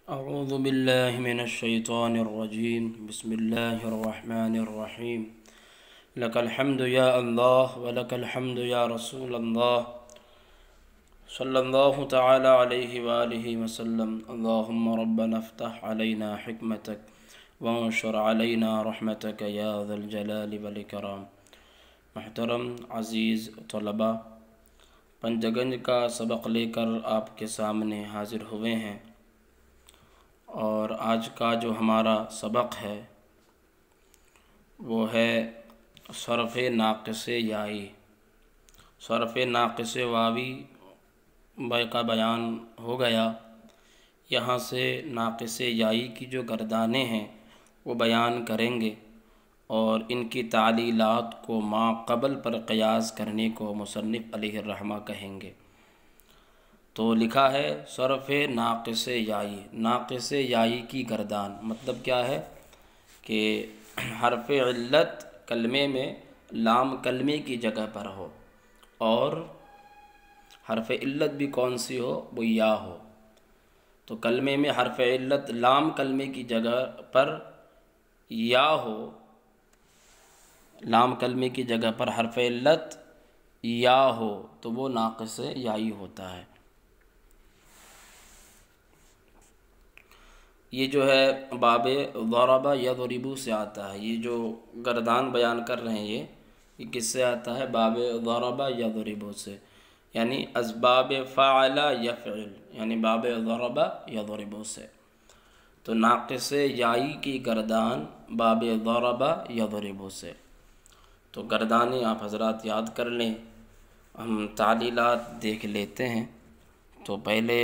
اعوذ باللہ من الشیطان الرجیم بسم اللہ الرحمن الرحیم لک الحمد یا اللہ ولک الحمد یا رسول اللہ صلی اللہ تعالی علیہ وآلہ وسلم اللہم ربنا افتح علینا حکمتک وانشر علینا رحمتک یا ذا الجلال والاکرام۔ محترم عزیز طلباء، پنجگنج کا سبق لے کر آپ کے سامنے حاضر ہوئے ہیں، اور آج کا جو ہمارا سبق ہے وہ ہے صرف ناقص یائی۔ صرف ناقص واوی کا بیان ہو گیا، یہاں سے ناقص یائی کی جو گردانیں ہیں وہ بیان کریں گے، اور ان کی تعلیلات کو ما قبل پر قیاس کرنے کو مصنف علیہ الرحمہ کہیں گے۔ تو لکھا ہے صرف ناقص یائی، ناقص یائی کی گردان مطلب کیا ہے کہ حرف علت کلمے میں لام کلمے کی جگہ پر ہو، اور حرف علت بھی کون سی ہو؟ وہ یا ہو۔ تو کلمے میں حرف علت لام کلمے کی جگہ پر یا ہو، لام کلمے کی جگہ پر حرف علت یا ہو تو وہ ناقص یائی ہوتا ہے۔ یہ جو ہے باب ضرب یضرب سے آتا ہے، یہ جو گردان بیان کر رہے ہیں یہ کس سے آتا ہے؟ باب ضرب یضرب سے، یعنی اسباب فعل یفعل، یعنی باب ضرب یضرب سے۔ تو ناقص یائی کی گردان باب ضرب یضرب سے۔ تو گردانیں آپ حضرات یاد کر لیں، ہم تعلیلات دیکھ لیتے ہیں۔ تو پہلے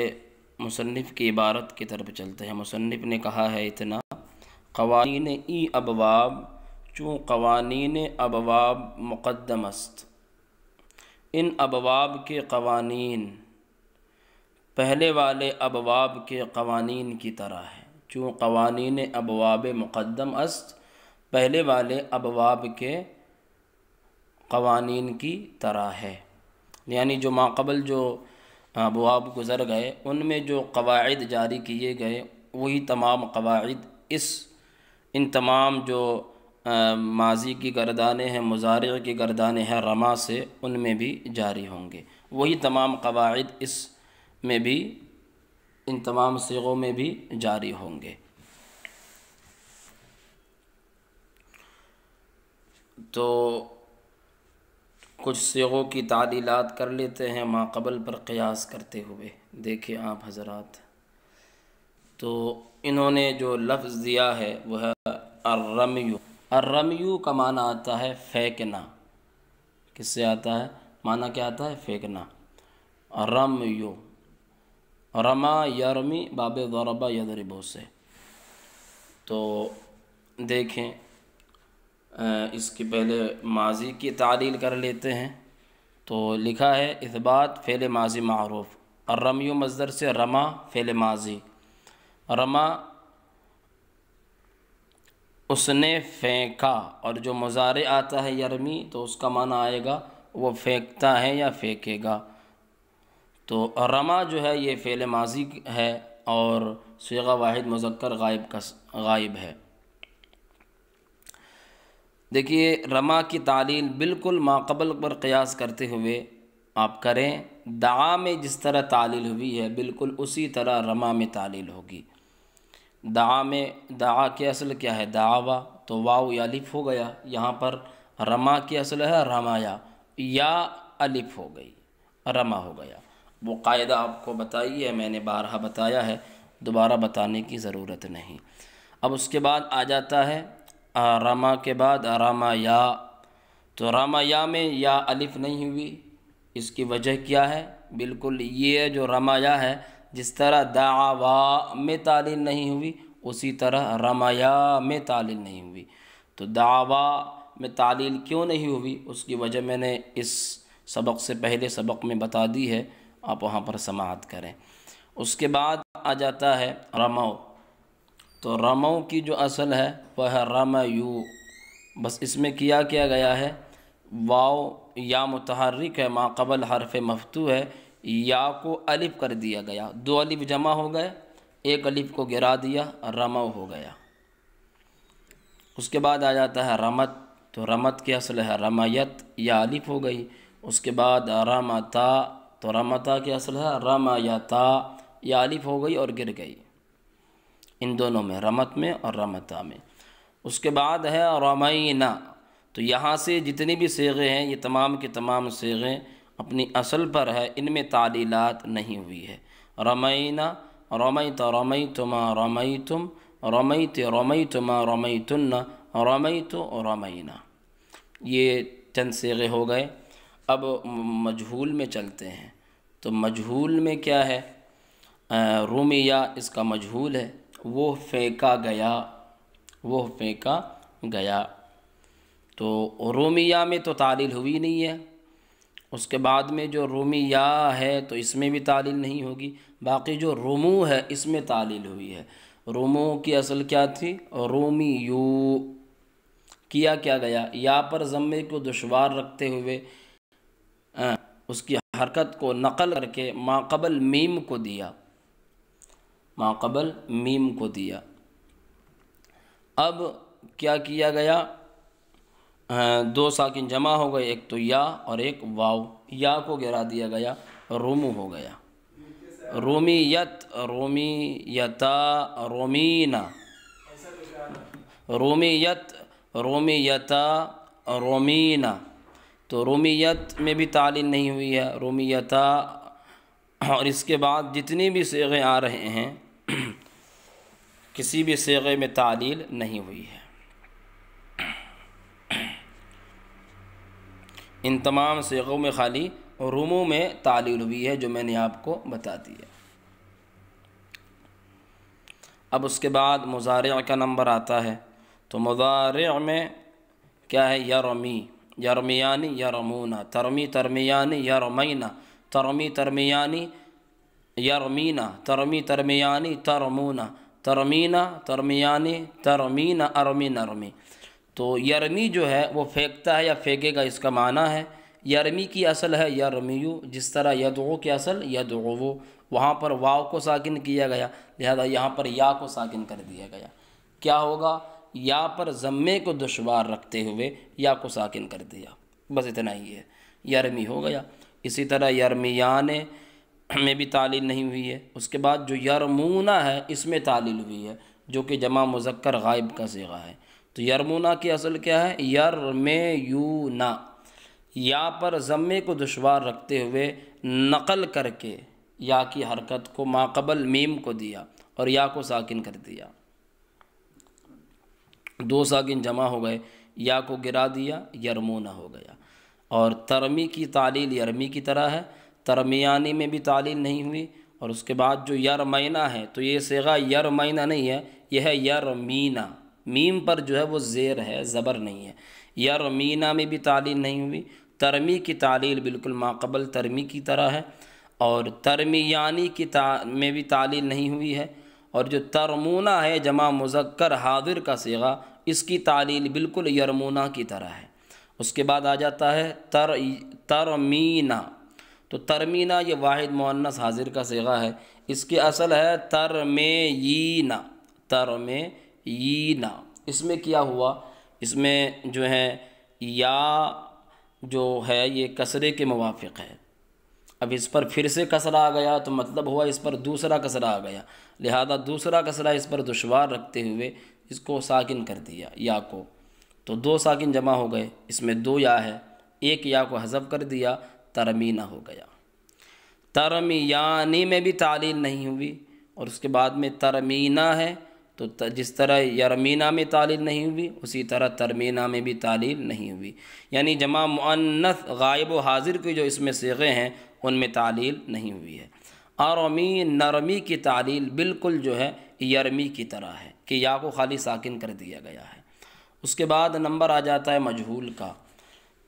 مصنف کی عبارت کی طرف چلتے ہیں۔ مصنف نے کہا ہے اتنا: قوانین ای ابواب چون قوانین ابواب مقدم است، ان ابواب کے قوانین پہلے والے ابواب کے قوانین کی طرح ہے۔ چون قوانین ابواب مقدم است، پہلے والے ابواب کے قوانین کی طرح ہے، یعنی جو ماقبل جو ابواب گزر گئے ان میں جو قواعد جاری کیے گئے وہی تمام قواعد ان تمام جو ماضی کی گردانیں ہیں، مضارع کی گردانیں ہیں رما سے، ان میں بھی جاری ہوں گے۔ وہی تمام قواعد اس میں بھی، ان تمام صیغوں میں بھی جاری ہوں گے۔ تو کچھ صیغوں کی تعلیلات کر لیتے ہیں ما قبل پر قیاس کرتے ہوئے۔ دیکھیں آپ حضرات، تو انہوں نے جو لفظ دیا ہے وہ ہے الرمی۔ الرمی کا معنی آتا ہے پھینکنا۔ کس سے آتا ہے؟ معنی کیا آتا ہے؟ پھینکنا۔ الرمی، رما یرمی باب ضرب یضرب سے۔ تو دیکھیں اس کی پہلے ماضی کی تعلیل کر لیتے ہیں۔ تو لکھا ہے اثبات فعل ماضی معروف، الرمی مصدر سے رما فعل ماضی، رما اس نے پھینکا، اور جو مضارع آتا ہے یرمی تو اس کا معنی آئے گا وہ پھینکتا ہے یا پھینکے گا۔ تو رما جو ہے یہ فعل ماضی ہے، اور صیغہ واحد مذکر غائب ہے۔ دیکھیے رما کی تعلیل بالکل ما قبل پر قیاس کرتے ہوئے آپ کریں۔ دعا میں جس طرح تعلیل ہوئی ہے بالکل اسی طرح رما میں تعلیل ہوگی۔ دعا میں، دعا کی اصل کیا ہے؟ دعوا، تو واو یا الف ہو گیا۔ یہاں پر رما کی اصل ہے رمایا، یا الف ہو گئی، رما ہو گیا۔ وہ قاعدہ آپ کو بتائی ہے، میں نے بارہا بتایا ہے، دوبارہ بتانے کی ضرورت نہیں۔ اب اس کے بعد آ جاتا ہے رما کے بعد رما یا۔ تو رما یا میں یا الف نہیں ہوئی، اس کی وجہ کیا ہے؟ بالکل یہ جو رما یا ہے، جس طرح دعوا میں تعلیل نہیں ہوئی اسی طرح رما یا میں تعلیل نہیں ہوئی۔ تو دعوا میں تعلیل کیوں نہیں ہوئی اس کی وجہ میں نے اس سبق سے پہلے سبق میں بتا دی ہے، آپ وہاں پر سماعت کریں۔ اس کے بعد آ جاتا ہے رمو۔ تو رمو کی جو اصل ہے وہ ہے رمیو، بس اس میں کیا گیا ہے؟ واو یا متحرک ہے، ما قبل حرف مفتوح ہے، یا کو الف کر دیا گیا، دو الف جمع ہو گئے ایک الف کو گرا دیا، رمو ہو گیا۔ اس کے بعد آ جاتا ہے رمت، تو رمت کی اصل ہے رمیت، یا الف ہو گئی۔ اس کے بعد رمتا، تو رمتا کی اصل ہے رمیتا، یا الف ہو گئی اور گر گئی، ان دونوں میں، رمت میں اور رمتا میں۔ اس کے بعد ہے رمینا، تو یہاں سے جتنی بھی صیغے ہیں یہ تمام کے تمام صیغے اپنی اصل پر ہے، ان میں تعلیلات نہیں ہوئی ہے۔ رمینا، رمیت رمیتما رمیتم، رمیت رمیتما رمیتن، رمیت رمینا، یہ چند صیغے ہو گئے۔ اب مجہول میں چلتے ہیں، تو مجہول میں کیا ہے؟ رومیا اس کا مجہول ہے، وہ پھینکا گیا، وہ پھینکا گیا۔ تو رومیا میں تو تعلیل ہوئی نہیں ہے۔ اس کے بعد میں جو رومیا ہے تو اس میں بھی تعلیل نہیں ہوگی، باقی جو رومو ہے اس میں تعلیل ہوئی ہے۔ رومو کی اصل کیا تھی؟ رومیو، کیا گیا؟ یا پر ضمے کو دشوار رکھتے ہوئے اس کی حرکت کو نقل کر کے ما قبل میم کو دیا، ما قبل میم کو دیا۔ اب کیا کیا گیا؟ دو ساکن جمع ہو گئے، ایک تو یا اور ایک واو، یا کو گرا دیا گیا، رومو ہو گیا۔ رومیت، رومیتا، رومینا، رومیت، رومیتا، رومینا، تو رومیت میں بھی تعلیل نہیں ہوئی ہے، رومیتا۔ اور اس کے بعد جتنی بھی صیغے آ رہے ہیں کسی بھی صیغے میں تعلیل نہیں ہوئی ہے، ان تمام صیغوں میں خالی رومو میں تعلیل ہوئی ہے جو میں نے آپ کو بتا دی ہے۔ اب اس کے بعد مضارع کا نمبر آتا ہے، تو مضارع میں کیا ہے؟ یرمی، یرمیانی، یرمونا، ترمی، ترمیانی، یرمینا، ترمی، ترمیانی، یرمینا، ترمی، ترمیانی، ترمونا، ترمینا، ترمیانی، ترمینا، ارمی، نرمی۔ تو یرمی جو ہے وہ پھینکتا ہے یا پھینکے گا، اس کا معنی ہے۔ یرمی کی اصل ہے یرمیو، جس طرح یدعو کی اصل یدعو، وہاں پر واو کو ساکن کیا گیا، لہذا یہاں پر یا کو ساکن کر دیا گیا۔ کیا ہوگا؟ یا پر ضمے کو دشوار رکھتے ہوئے یا کو ساکن کر دیا، بس اتنا ہی ہے، یرمی ہو گیا۔ اسی طرح یرمیان میں بھی تعلیل نہیں ہوئی ہے۔ اس کے بعد جو یرمونا ہے اس میں تعلیل ہوئی ہے، جو کہ جمع مذکر غائب کا صیغہ ہے۔ تو یرمونا کی اصل کیا ہے؟ یرمیونا، یا پر ضمے کو دشوار رکھتے ہوئے نقل کر کے یا کی حرکت کو ما قبل میم کو دیا اور یا کو ساکن کر دیا، دو ساکن جمع ہو گئے، یا کو گرا دیا، یرمونا ہو گیا۔ اور ترمی کی تعلیل یرمی کی طرح ہے، ترمیانی میں بھی تعلیل نہیں ہوئی۔ اور اس کے بعد جو یرمینا ہے تو یہ صیغہ یرمینا نہیں ہے، یہ ہے یرمینا، میم پر جو ہے وہ زیر ہے، زبر نہیں ہے۔ یرمینا میں بھی تعلیل نہیں ہوئی۔ ترمی کی تعلیل بالکل ما قبل ترمی کی طرح ہے، اور ترمیانی کی میں بھی تعلیل نہیں ہوئی ہے۔ اور جو ترمونا ہے جمع مذکر حاضر کا صیغہ، اس کی تعلیل بالکل یرمونا کی طرح ہے۔ اس کے بعد آ جاتا ہے ترمینا، تو ترمینا یہ واحد مؤنث حاضر کا صیغہ ہے، اس کی اصل ہے ترمیینا، ترمیینا۔ اس میں کیا ہوا؟ اس میں جو ہے یا جو ہے یہ کسرے کے موافق ہے، اب اس پر پھر سے کسرہ آ گیا تو مطلب ہوا اس پر دوسرا کسرہ آ گیا، لہذا دوسرا کسرہ اس پر دشوار رکھتے ہوئے اس کو ساکن کر دیا، یا کو، تو دو ساکن جمع ہو گئے، اس میں دو یا ہے، ایک یا کو حذف کر دیا، ترمینا ہو گیا۔ ترمیانی میں بھی تعلیل نہیں ہوئی۔ اور اس کے بعد میں ترمینا ہے، تو جس طرح یرمینا میں تعلیل نہیں ہوئی اسی طرح ترمینا میں بھی تعلیل نہیں ہوئی، یعنی جمع مؤنث غائب و حاضر کے جو اس میں صیغے ہیں ان میں تعلیل نہیں ہوئی ہے۔ ارمی، نرمی کی تعلیل بالکل جو ہے یرمی کی طرح ہے کہ یا کو خالی ساکن کر دیا گیا ہے۔ اس کے بعد نمبر آ جاتا ہے مجہول کا،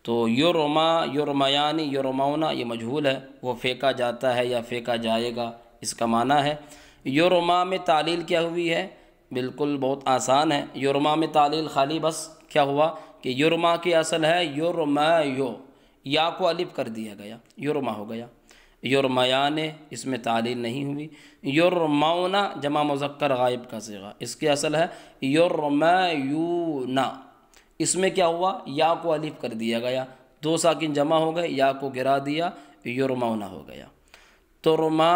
تو یرما، یرمیانی، یرمونا، یہ مجہول ہے، وہ پھینکا جاتا ہے یا پھینکا جائے گا، اس کا معنی ہے۔ یرما میں تعلیل کیا ہوئی ہے؟ بالکل بہت آسان ہے، یرما میں تعلیل خالی بس کیا ہوا کہ یرما کی اصل ہے یرمیو، یا کو الف کر دیا گیا، یرما ہو گیا۔ یرمیان اس میں تعلیل نہیں ہوئی، یرمون جمع مذکر غائب کا صیغہ، اس کی اصل ہے یرمیون، اس میں کیا ہوا، یا کو الف کر دیا گیا، دو ساکن جمع ہو گئے، یا کو گرا دیا، یرمون ہو گیا۔ ترما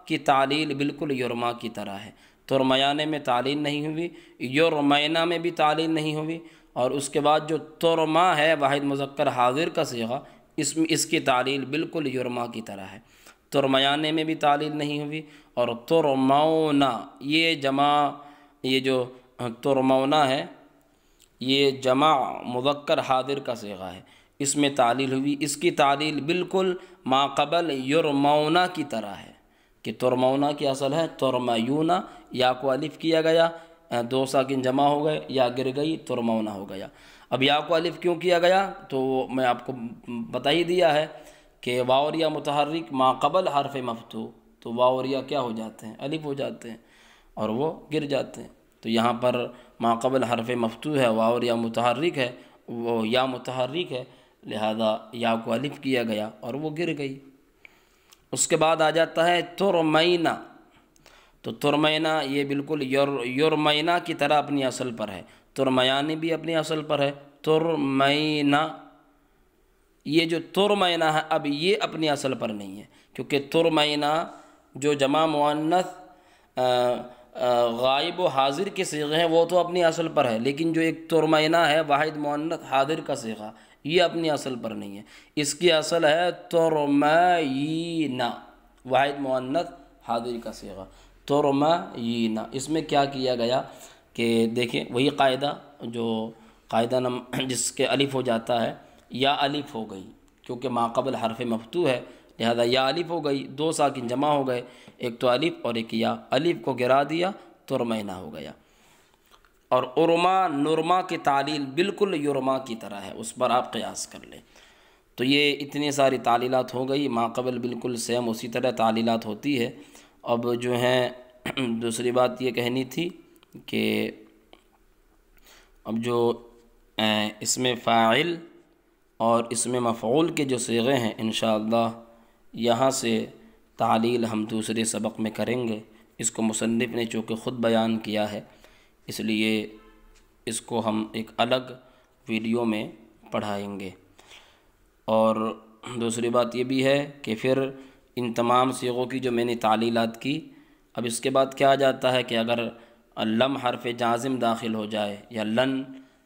کی تعلیل بالکل یرما کی طرح ہے، ترمیانے میں تعلیل نہیں ہوئی، یرمینا میں بھی تعلیل نہیں ہوئی، اور اس کے بعد جو ترما ہے واحد مذکر حاضر کا صیغہ، اس کی تعلیل بالکل یرما کی طرح ہے، ترمیانے میں بھی تعلیل نہیں ہوئی، اور ترمونا یہ جو ترمونا ہے یہ جمع مذکر حاضر کا صیغہ ہے، اس میں تعلیل ہوئی، اس کی تعلیل بالکل ما قبل یرمونا کی طرح ہے کہ ترمونا کی اصل ہے ترمیونا، یا کو الف کیا گیا، دو ساکن جمع ہو گئے، یا گر گئی، ترمونا ہو گیا۔ اب یا کو الف کیوں کیا گیا تو میں آپ کو بتا ہی دیا ہے کہ واو اور یا متحرک ما قبل حرف مفتوح، تو واو اور یا کیا ہو جاتے ہیں، الف ہو جاتے ہیں اور وہ گر جاتے ہیں، تو یہاں پر ما قبل حرف مفتوح ہے، واو اور یا متحرک ہے، وہ یا متحرک ہے، لہذا یا کو الف کیا گیا اور وہ گر گئی۔ اس کے بعد آ جاتا ہے ترمینا، تو ترمینا یہ بالکل یرمینا کی طرح اپنی اصل پر ہے، ترمیانی بھی اپنی اصل پر ہے، ترمینا، یہ جو ترمینا ہے اب یہ اپنی اصل پر نہیں ہے، کیونکہ ترمینا جو جمع مؤنث غائب و حاضر کے صیغے ہیں وہ تو اپنی اصل پر ہے، لیکن جو ایک ترمینا ہے واحد مؤنث حاضر کا صیغہ یہ اپنی اصل پر نہیں ہے، اس کی اصل ہے ترمینا، واحد مؤنث حاضر کا صیغہ ترمینا۔ اس میں کیا کیا گیا کہ دیکھیں وہی قاعدہ جو قاعدہ جس کے الف ہو جاتا ہے، یا الف ہو گئی کیونکہ ما قبل حرف مفتوح ہے، لہذا یا الف ہو گئی، دو ساکن جمع ہو گئے، ایک تو الف اور ایک یا، الف کو گرا دیا، ترمینا ہو گیا۔ اور ارما نرما کی تعلیل بالکل یرما کی طرح ہے، اس پر آپ قیاس کر لیں۔ تو یہ اتنی ساری تعلیلات ہو گئی، ما قبل بالکل سیم اسی طرح تعلیلات ہوتی ہے۔ اب جو ہیں دوسری بات یہ کہنی تھی کہ اب جو اس میں فاعل اور اس میں مفعول کے جو صیغے ہیں انشاءاللہ یہاں سے تعلیل ہم دوسرے سبق میں کریں گے، اس کو مصنف نے چونکہ خود بیان کیا ہے اس لیے اس کو ہم ایک الگ ویڈیو میں پڑھائیں گے۔ اور دوسری بات یہ بھی ہے کہ پھر ان تمام صیغوں کی جو میں نے تعلیلات کی، اب اس کے بعد کیا آ جاتا ہے کہ اگر لم حرف جازم داخل ہو جائے یا لن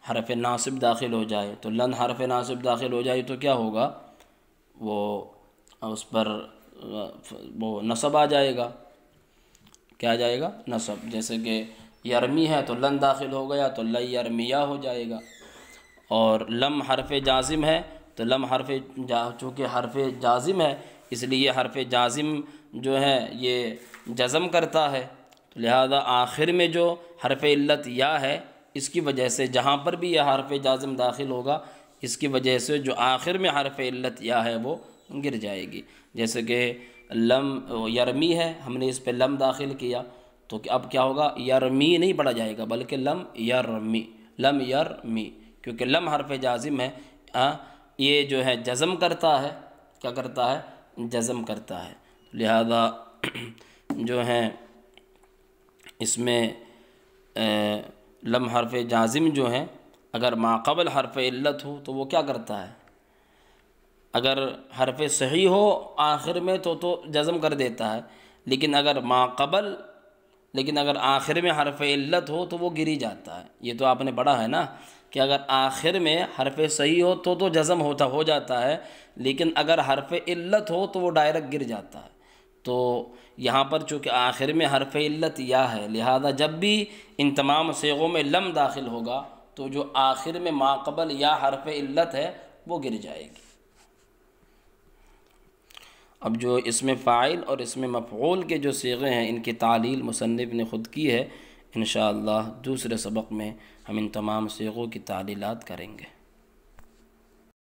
حرف ناصب داخل ہو جائے، تو لن حرف ناصب داخل ہو جائے تو کیا ہوگا، وہ اس پر وہ نصب آ جائے گا، کیا آ جائے گا، نصب، جیسے کہ یرمی ہے تو لن داخل ہو گیا تو لن یرمیا ہو جائے گا، اور لم حرف جازم ہے تو لم چونکہ حرف جازم ہے اس لیے حرف جازم جو ہے یہ جزم کرتا ہے، تو لہذا آخر میں جو حرف علت یا ہے اس کی وجہ سے جہاں پر بھی یہ حرف جازم داخل ہوگا اس کی وجہ سے جو آخر میں حرف علت یا ہے وہ گر جائے گی، جیسے کہ لم یرمی ہے، ہم نے اس پہ لم داخل کیا تو اب کیا ہوگا، یرمی نہیں پڑھا جائے گا بلکہ لم یرمی، کیونکہ لم حرف جازم ہے، یہ جو ہے جزم کرتا ہے، کیا کرتا ہے، جزم کرتا ہے، لہذا جو ہیں اس میں لم حرف جازم جو ہیں اگر ما قبل حرف علت ہو تو وہ کیا کرتا ہے، اگر حرف صحیح ہو آخر میں تو جزم کر دیتا ہے، لیکن اگر آخر میں حرف علت ہو تو وہ گری جاتا ہے۔ یہ تو آپ نے پڑھا ہے نا کہ اگر آخر میں حرف صحیح ہو تو جزم ہو جاتا ہے، لیکن اگر حرف علت ہو تو وہ ڈائریکٹ گر جاتا ہے۔ تو یہاں پر چونکہ آخر میں حرف علت یا ہے، لہذا جب بھی ان تمام صیغوں میں لم داخل ہوگا تو جو آخر میں ما قبل یا حرف علت ہے وہ گر جائے گی۔ اب جو اس میں فاعل اور اس میں مفعول کے جو صیغے ہیں ان کی تعلیل مصنف نے خود کی ہے، انشاءاللہ دوسرے سبق میں ہم ان تمام صیغوں کی تعلیلات کریں گے۔